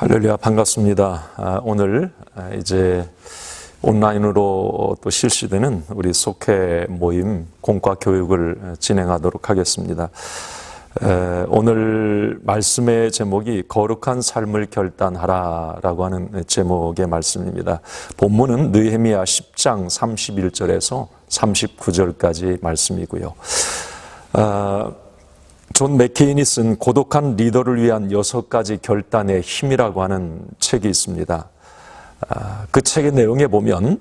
할렐루야, 반갑습니다. 오늘 이제 온라인으로 또 실시되는 우리 속회 모임 공과 교육을 진행하도록 하겠습니다. 오늘 말씀의 제목이 거룩한 삶을 결단하라라고 하는 제목의 말씀입니다. 본문은 느헤미야 10장 31절에서 39절까지 말씀이고요. 존 맥케인이 쓴 고독한 리더를 위한 6가지 결단의 힘이라고 하는 책이 있습니다. 그 책의 내용에 보면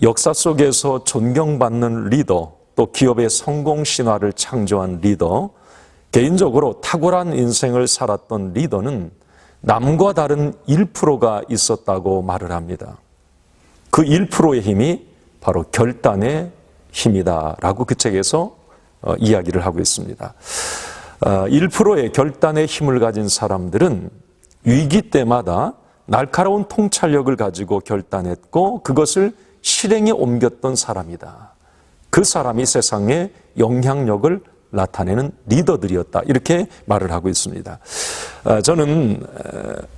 역사 속에서 존경받는 리더, 또 기업의 성공 신화를 창조한 리더, 개인적으로 탁월한 인생을 살았던 리더는 남과 다른 1%가 있었다고 말을 합니다. 그 1%의 힘이 바로 결단의 힘이다라고 그 책에서 이야기를 하고 있습니다. 1%의 결단의 힘을 가진 사람들은 위기 때마다 날카로운 통찰력을 가지고 결단했고 그것을 실행에 옮겼던 사람이다. 그 사람이 세상에 영향력을 나타내는 리더들이었다. 이렇게 말을 하고 있습니다. 저는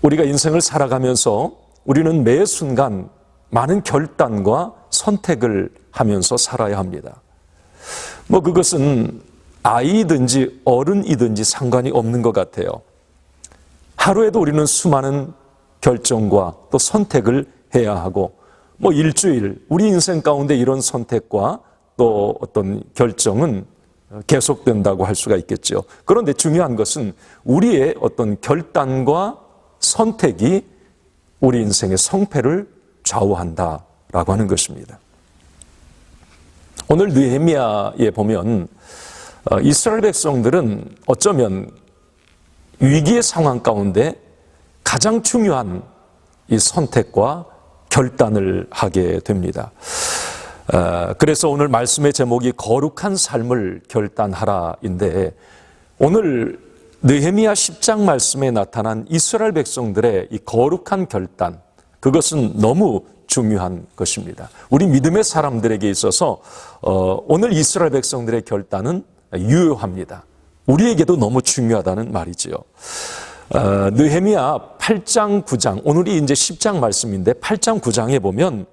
우리가 인생을 살아가면서 우리는 매 순간 많은 결단과 선택을 하면서 살아야 합니다. 그것은 아이든지 어른이든지 상관이 없는 것 같아요. 하루에도 우리는 수많은 결정과 또 선택을 해야 하고 일주일 우리 인생 가운데 이런 선택과 또 어떤 결정은 계속된다고 할 수가 있겠죠. 그런데 중요한 것은 우리의 어떤 결단과 선택이 우리 인생의 성패를 좌우한다라고 하는 것입니다. 오늘 느헤미야에 보면 이스라엘 백성들은 어쩌면 위기의 상황 가운데 가장 중요한 이 선택과 결단을 하게 됩니다. 그래서 오늘 말씀의 제목이 거룩한 삶을 결단하라인데, 오늘 느헤미야 10장 말씀에 나타난 이스라엘 백성들의 이 거룩한 결단, 그것은 너무 중요한 것입니다. 우리 믿음의 사람들에게 있어서 오늘 이스라엘 백성들의 결단은 유효합니다. 우리에게도 너무 중요하다는 말이지요. 느헤미야 8장 9장, 오늘이 이제 10장 말씀인데 8장 9장에 보면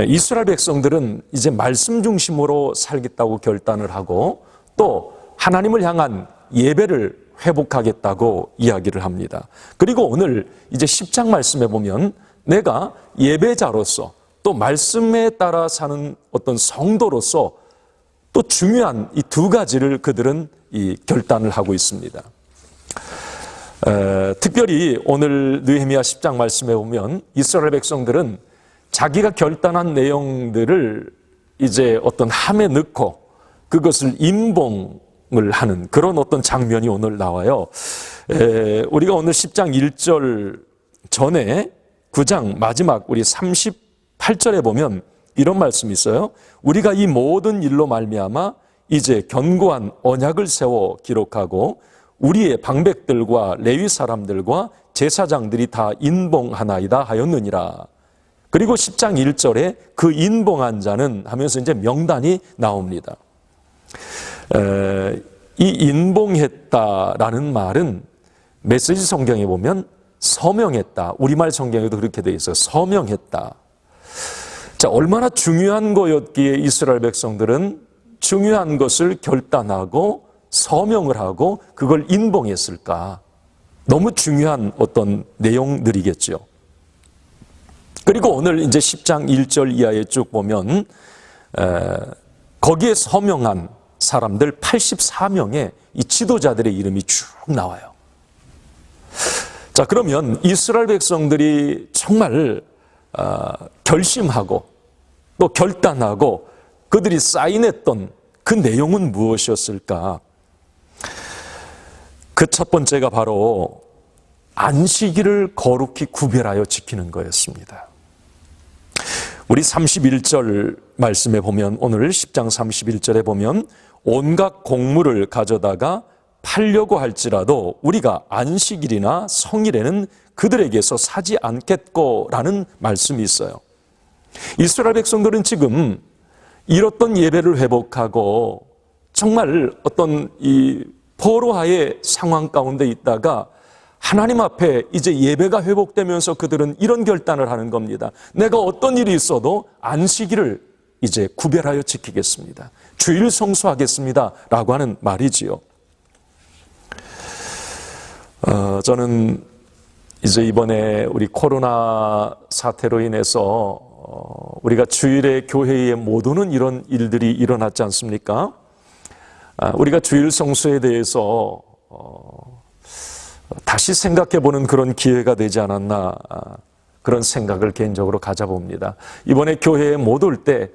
이스라엘 백성들은 이제 말씀 중심으로 살겠다고 결단을 하고 또 하나님을 향한 예배를 회복하겠다고 이야기를 합니다. 그리고 오늘 이제 10장 말씀에 보면 내가 예배자로서 또 말씀에 따라 사는 어떤 성도로서 또 중요한 이 두 가지를 그들은 이 결단을 하고 있습니다. 특별히 오늘 느헤미야 10장 말씀에 보면 이스라엘 백성들은 자기가 결단한 내용들을 이제 어떤 함에 넣고 그것을 임봉을 하는 그런 어떤 장면이 오늘 나와요. 우리가 오늘 10장 1절 전에 9장 마지막 우리 38절에 보면 이런 말씀이 있어요. 우리가 이 모든 일로 말미암아 이제 견고한 언약을 세워 기록하고 우리의 방백들과 레위 사람들과 제사장들이 다 인봉하나이다 하였느니라. 그리고 10장 1절에 그 인봉한 자는 하면서 이제 명단이 나옵니다. 이 인봉했다라는 말은 메시지 성경에 보면 서명했다. 우리말 성경에도 그렇게 되어 있어요. 서명했다. 자, 얼마나 중요한 거였기에 이스라엘 백성들은 중요한 것을 결단하고 서명을 하고 그걸 인봉했을까? 너무 중요한 어떤 내용들이겠죠. 그리고 오늘 이제 10장 1절 이하에 쭉 보면 거기에 서명한 사람들 84명의 이 지도자들의 이름이 쭉 나와요. 자, 그러면 이스라엘 백성들이 정말 결심하고 또 결단하고 그들이 사인했던 그 내용은 무엇이었을까? 그 첫 번째가 바로 안식일을 거룩히 구별하여 지키는 거였습니다. 우리 31절 말씀에 보면 오늘 10장 31절에 보면 온갖 곡물을 가져다가 팔려고 할지라도 우리가 안식일이나 성일에는 그들에게서 사지 않겠고라는 말씀이 있어요. 이스라엘 백성들은 지금 잃었던 예배를 회복하고 정말 어떤 이 포로하의 상황 가운데 있다가 하나님 앞에 이제 예배가 회복되면서 그들은 이런 결단을 하는 겁니다. 내가 어떤 일이 있어도 안식일을 이제 구별하여 지키겠습니다. 주일 성수하겠습니다. 라고 하는 말이지요. 저는 이제 이번에 우리 코로나 사태로 인해서 우리가 주일에 교회에 못 오는 이런 일들이 일어났지 않습니까? 우리가 주일 성수에 대해서 다시 생각해보는 그런 기회가 되지 않았나, 그런 생각을 개인적으로 가져봅니다. 이번에 교회에 못 올 때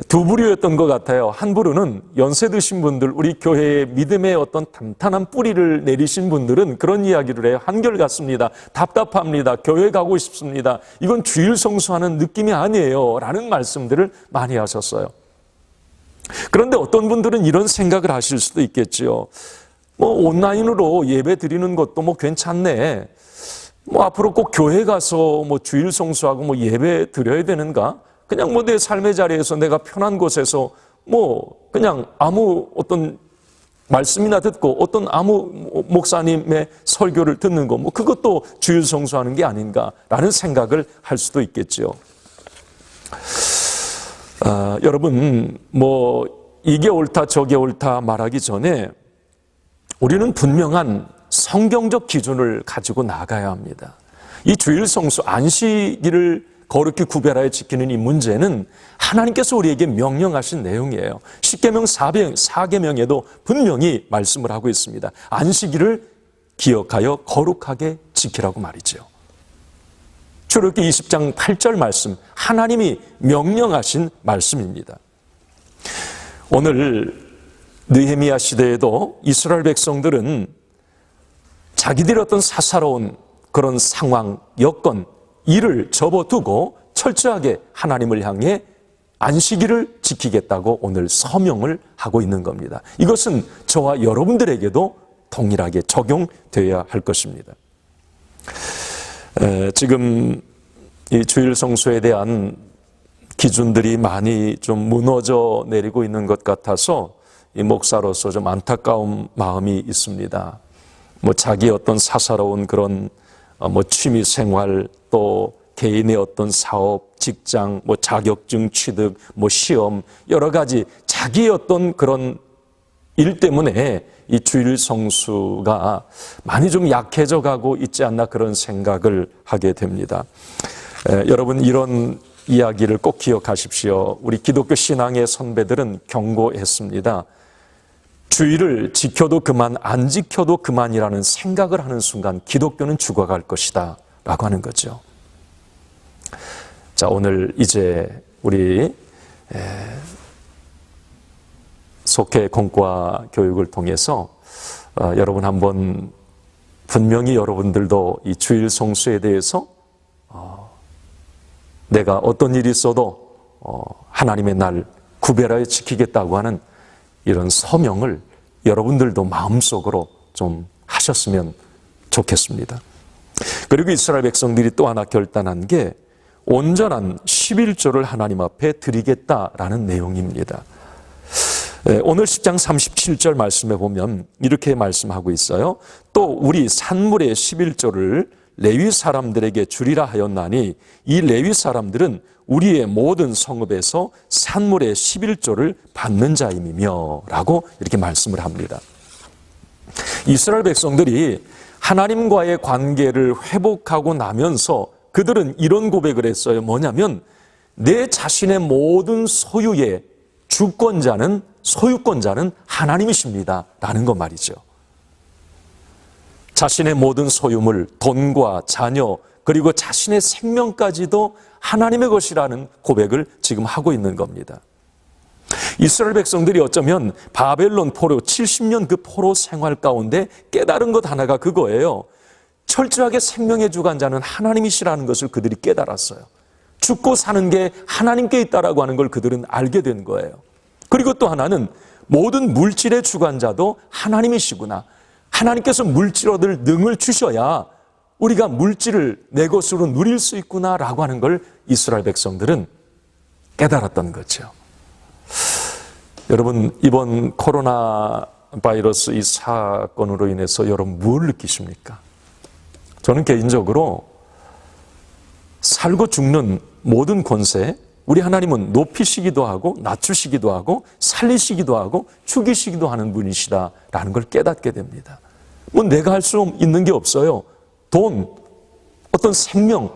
두 부류였던 것 같아요. 한 부류는 연세 드신 분들, 우리 교회의 믿음의 어떤 탄탄한 뿌리를 내리신 분들은 그런 이야기를 해요. 한결같습니다. 답답합니다. 교회 가고 싶습니다. 이건 주일 성수하는 느낌이 아니에요. 라는 말씀들을 많이 하셨어요. 그런데 어떤 분들은 이런 생각을 하실 수도 있겠지요. 온라인으로 예배 드리는 것도 괜찮네. 앞으로 꼭 교회 가서 주일 성수하고 예배 드려야 되는가? 그냥 내 삶의 자리에서 내가 편한 곳에서 그냥 아무 어떤 말씀이나 듣고 어떤 아무 목사님의 설교를 듣는 거 그것도 주일 성수하는 게 아닌가라는 생각을 할 수도 있겠죠. 여러분 이게 옳다 저게 옳다 말하기 전에 우리는 분명한 성경적 기준을 가지고 나가야 합니다. 이 주일 성수 안식일을 거룩히 구별하여 지키는 이 문제는 하나님께서 우리에게 명령하신 내용이에요. 십계명 4계명에도 분명히 말씀을 하고 있습니다. 안식일을 기억하여 거룩하게 지키라고 말이죠. 출애굽기 20장 8절 말씀, 하나님이 명령하신 말씀입니다. 오늘 느헤미야 시대에도 이스라엘 백성들은 자기들의 어떤 사사로운 그런 상황, 여건, 일을 접어두고 철저하게 하나님을 향해 안식일을 지키겠다고 오늘 서명을 하고 있는 겁니다. 이것은 저와 여러분들에게도 동일하게 적용되어야 할 것입니다. 지금 이 주일 성수에 대한 기준들이 많이 좀 무너져 내리고 있는 것 같아서 이 목사로서 좀 안타까운 마음이 있습니다. 자기 어떤 사사로운 그런 취미 생활, 또 개인의 어떤 사업, 직장, 자격증 취득, 시험, 여러 가지 자기의 어떤 그런 일 때문에 이 주일 성수가 많이 좀 약해져 가고 있지 않나 그런 생각을 하게 됩니다. 여러분 이런 이야기를 꼭 기억하십시오. 우리 기독교 신앙의 선배들은 경고했습니다. 주일을 지켜도 그만, 안 지켜도 그만이라는 생각을 하는 순간 기독교는 죽어갈 것이다 라고 하는 거죠. 자, 오늘 이제 우리 속회 공과 교육을 통해서 여러분 한번 분명히 여러분들도 이 주일 성수에 대해서 내가 어떤 일이 있어도 하나님의 날 구별하여 지키겠다고 하는 이런 서명을 여러분들도 마음속으로 좀 하셨으면 좋겠습니다. 그리고 이스라엘 백성들이 또 하나 결단한 게 온전한 11조를 하나님 앞에 드리겠다라는 내용입니다. 오늘 10장 37절 말씀에 보면 이렇게 말씀하고 있어요. 또 우리 산물의 11조를 레위 사람들에게 주리라 하였나니 이 레위 사람들은 우리의 모든 성읍에서 산물의 11조를 받는 자임이며 라고 이렇게 말씀을 합니다. 이스라엘 백성들이 하나님과의 관계를 회복하고 나면서 그들은 이런 고백을 했어요. 뭐냐면 내 자신의 모든 소유의 주권자는 소유권자는 하나님이십니다 라는 것 말이죠. 자신의 모든 소유물, 돈과 자녀, 그리고 자신의 생명까지도 하나님의 것이라는 고백을 지금 하고 있는 겁니다. 이스라엘 백성들이 어쩌면 바벨론 포로 70년 그 포로 생활 가운데 깨달은 것 하나가 그거예요. 철저하게 생명의 주관자는 하나님이시라는 것을 그들이 깨달았어요. 죽고 사는 게 하나님께 있다라고 하는 걸 그들은 알게 된 거예요. 그리고 또 하나는 모든 물질의 주관자도 하나님이시구나. 하나님께서 물질 얻을 능을 주셔야 우리가 물질을 내 것으로 누릴 수 있구나라고 하는 걸 이스라엘 백성들은 깨달았던 거죠. 여러분 이번 코로나 바이러스 이 사건으로 인해서 여러분 뭘 느끼십니까? 저는 개인적으로 살고 죽는 모든 권세, 우리 하나님은 높이시기도 하고 낮추시기도 하고 살리시기도 하고 죽이시기도 하는 분이시다라는 걸 깨닫게 됩니다. 뭐 내가 할 수 있는 게 없어요. 돈, 어떤 생명,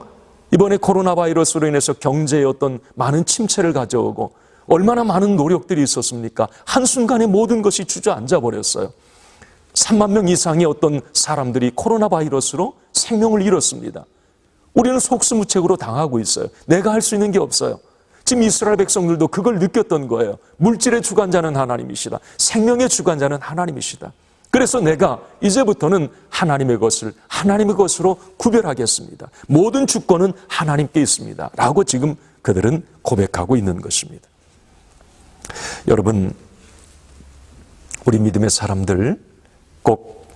이번에 코로나 바이러스로 인해서 경제에 어떤 많은 침체를 가져오고 얼마나 많은 노력들이 있었습니까? 한순간에 모든 것이 주저앉아 버렸어요. 3만 명 이상의 어떤 사람들이 코로나 바이러스로 생명을 잃었습니다. 우리는 속수무책으로 당하고 있어요. 내가 할 수 있는 게 없어요. 지금 이스라엘 백성들도 그걸 느꼈던 거예요. 물질의 주관자는 하나님이시다. 생명의 주관자는 하나님이시다. 그래서 내가 이제부터는 하나님의 것을 하나님의 것으로 구별하겠습니다. 모든 주권은 하나님께 있습니다. 라고 지금 그들은 고백하고 있는 것입니다. 여러분, 우리 믿음의 사람들 꼭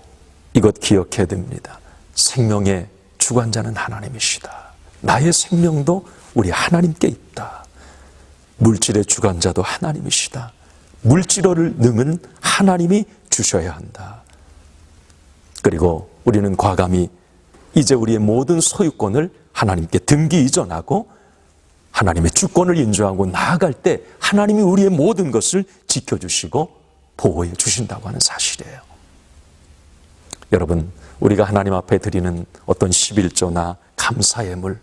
이것 기억해야 됩니다. 생명의 주관자는 하나님이시다. 나의 생명도 우리 하나님께 있다. 물질의 주관자도 하나님이시다. 물질어를 능은 하나님이 주셔야 한다. 그리고 우리는 과감히 이제 우리의 모든 소유권을 하나님께 등기 이전하고 하나님의 주권을 인정하고 나아갈 때 하나님이 우리의 모든 것을 지켜주시고 보호해 주신다고 하는 사실이에요. 여러분, 우리가 하나님 앞에 드리는 어떤 11조나 감사예물,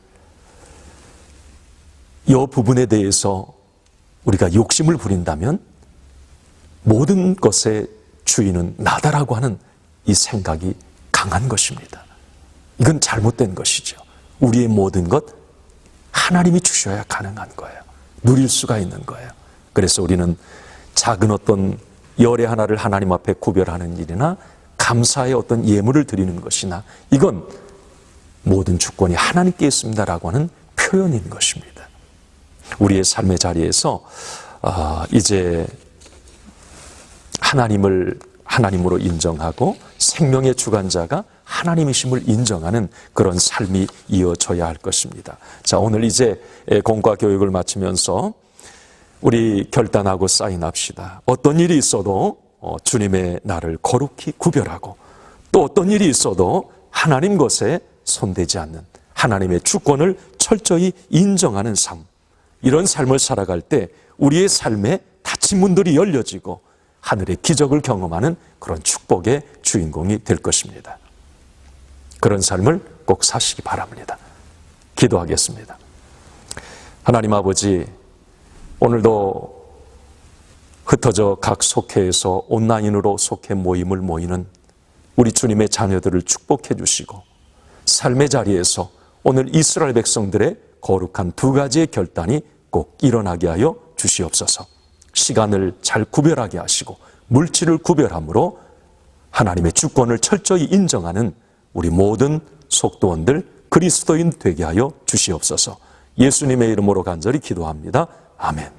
이 부분에 대해서 우리가 욕심을 부린다면 모든 것의 주인은 나다라고 하는 이 생각이 강한 것입니다. 이건 잘못된 것이죠. 우리의 모든 것 하나님이 주셔야 가능한 거예요. 누릴 수가 있는 거예요. 그래서 우리는 작은 어떤 열의 하나를 하나님 앞에 구별하는 일이나 감사의 어떤 예물을 드리는 것이나 이건 모든 주권이 하나님께 있습니다라고 하는 표현인 것입니다. 우리의 삶의 자리에서 이제 하나님을 하나님으로 인정하고 생명의 주관자가 하나님이심을 인정하는 그런 삶이 이어져야 할 것입니다. 자, 오늘 이제 공과 교육을 마치면서 우리 결단하고 사인합시다. 어떤 일이 있어도 주님의 나를 거룩히 구별하고 또 어떤 일이 있어도 하나님 것에 손대지 않는 하나님의 주권을 철저히 인정하는 삶, 이런 삶을 살아갈 때 우리의 삶에 닫힌 문들이 열려지고 하늘의 기적을 경험하는 그런 축복의 주인공이 될 것입니다. 그런 삶을 꼭 사시기 바랍니다. 기도하겠습니다. 하나님 아버지, 오늘도 흩어져 각 속회에서 온라인으로 속회 모임을 모이는 우리 주님의 자녀들을 축복해 주시고 삶의 자리에서 오늘 이스라엘 백성들의 거룩한 두 가지의 결단이 꼭 일어나게 하여 주시옵소서. 시간을 잘 구별하게 하시고 물질을 구별함으로 하나님의 주권을 철저히 인정하는 우리 모든 속도원들 그리스도인 되게 하여 주시옵소서. 예수님의 이름으로 간절히 기도합니다. 아멘.